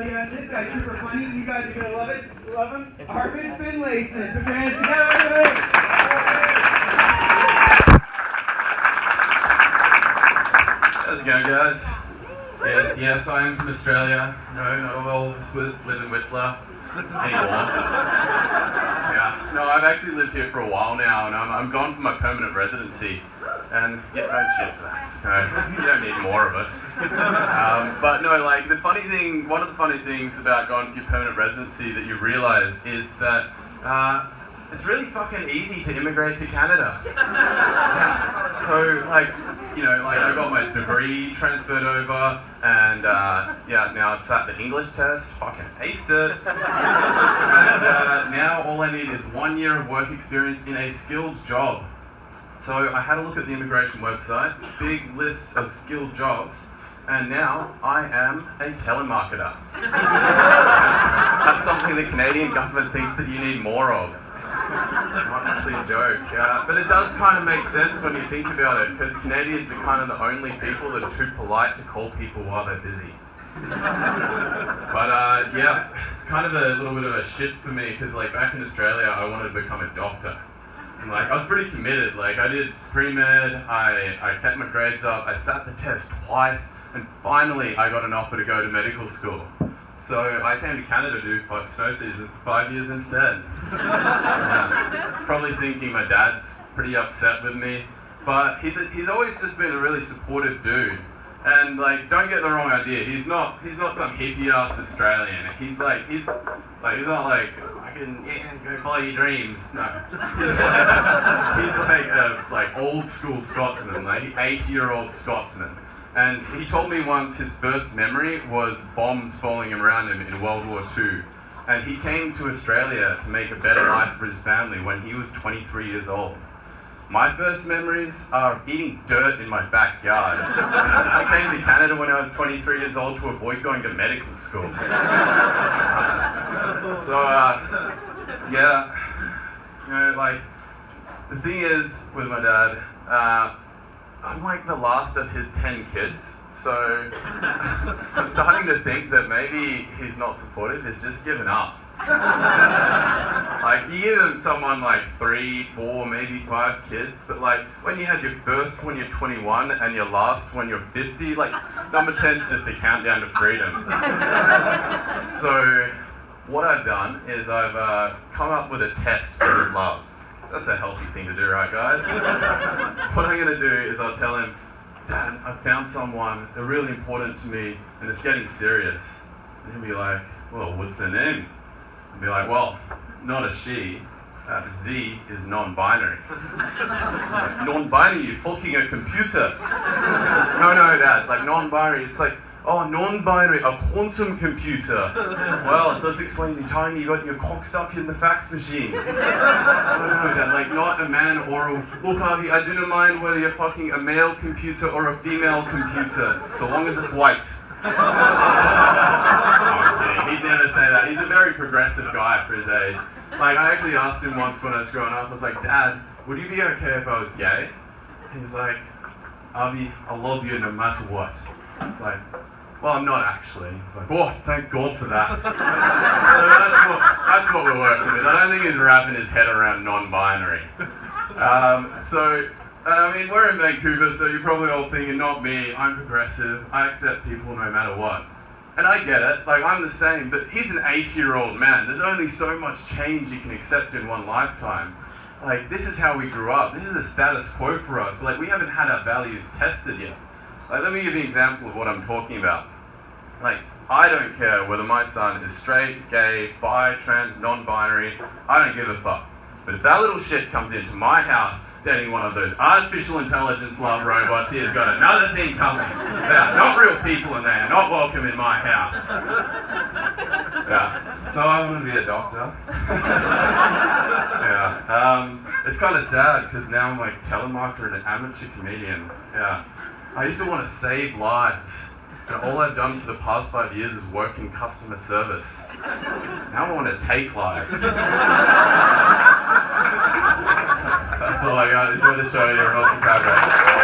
Australia. This guy's super funny. You guys are gonna love it. Love him. Armin Finlayson. Put your hands together. How's it going, guys? Yes, I am from Australia. No, not all live in Whistler anymore. Yeah, no, I've actually lived here for a while now, and I'm gone for my permanent residency. And yeah, don't shit for that. No, you don't need more of us. But no, like one of the funny things about going for your permanent residency that you realise is that it's really fucking easy to immigrate to Canada. So like, I got my degree transferred over, and now I've sat the English test, fucking aced it. And now all I need is 1 year of work experience in a skilled job. So I had a look at the immigration website, big list of skilled jobs, and now I am a telemarketer. That's something the Canadian government thinks that you need more of. It's not actually a joke, but it does kind of make sense when you think about it, because Canadians are kind of the only people that are too polite to call people while they're busy. But it's kind of a little bit of a shift for me, because like back in Australia I wanted to become a doctor. And like I was pretty committed. Like I did pre-med, I kept my grades up, I sat the test twice, and finally I got an offer to go to medical school. So I came to Canada to do snow seasons for 5 years instead. Probably thinking my dad's pretty upset with me, but he's always just been a really supportive dude. And like, don't get the wrong idea. He's not some hippie ass Australian. He's not like fucking go follow your dreams. No, he's like old school Scotsman, like 80-year-old Scotsman. And he told me once his first memory was bombs falling around him in World War II. And he came to Australia to make a better life for his family when he was 23 years old. My first memories are eating dirt in my backyard. I came to Canada when I was 23 years old to avoid going to medical school. The thing is with my dad, I'm like the last of his 10 kids, so I'm starting to think that maybe he's not supportive, he's just given up. Like, you give someone like 3, 4, maybe 5 kids, but like, when you had your first when you're 21 and your last when you're 50, like, number 10's just a countdown to freedom. So, what I've done is I've come up with a test for his love. That's a healthy thing to do, right, guys? What I'm going to do is I'll tell him, Dad, I found someone, they're really important to me, and it's getting serious. And he'll be like, well, what's their name? I'll be like, well, not a she. Z is non-binary. Like, non-binary, you fucking a computer. No, Dad, like non-binary, it's like, oh, non-binary, a quantum computer. Well, it does explain the time you got your cock stuck in the fax machine. No, Dad, like not a man or a... Look, Harvey, I don't mind whether you're fucking a male computer or a female computer, so long as it's white. Oh, I'm kidding. He'd never say that. He's a very progressive guy for his age. Like, I actually asked him once when I was growing up, I was like, Dad, would you be okay if I was gay? He was like, Harvey, I love you no matter what. It's like, well, I'm not actually. It's like, oh, thank God for that. So that's what we're working with. I don't think he's wrapping his head around non-binary. We're in Vancouver, so you're probably all thinking, not me, I'm progressive, I accept people no matter what. And I get it, like, I'm the same, but he's an 80-year-old man. There's only so much change you can accept in one lifetime. Like, this is how we grew up. This is the status quo for us. Like, we haven't had our values tested yet. Like, let me give you an example of what I'm talking about. Like, I don't care whether my son is straight, gay, bi, trans, non-binary. I don't give a fuck. But if that little shit comes into my house dating one of those artificial intelligence love robots, he has got another thing coming. They are not real people and they are not welcome in my house. Yeah. So I want to be a doctor. Yeah. It's kind of sad because now I'm like a telemarketer and an amateur comedian. Yeah. I used to want to save lives. So all I've done for the past 5 years is work in customer service. Now I want to take lives. That's all I got. Enjoy the show. You're an awesome crowd, guys.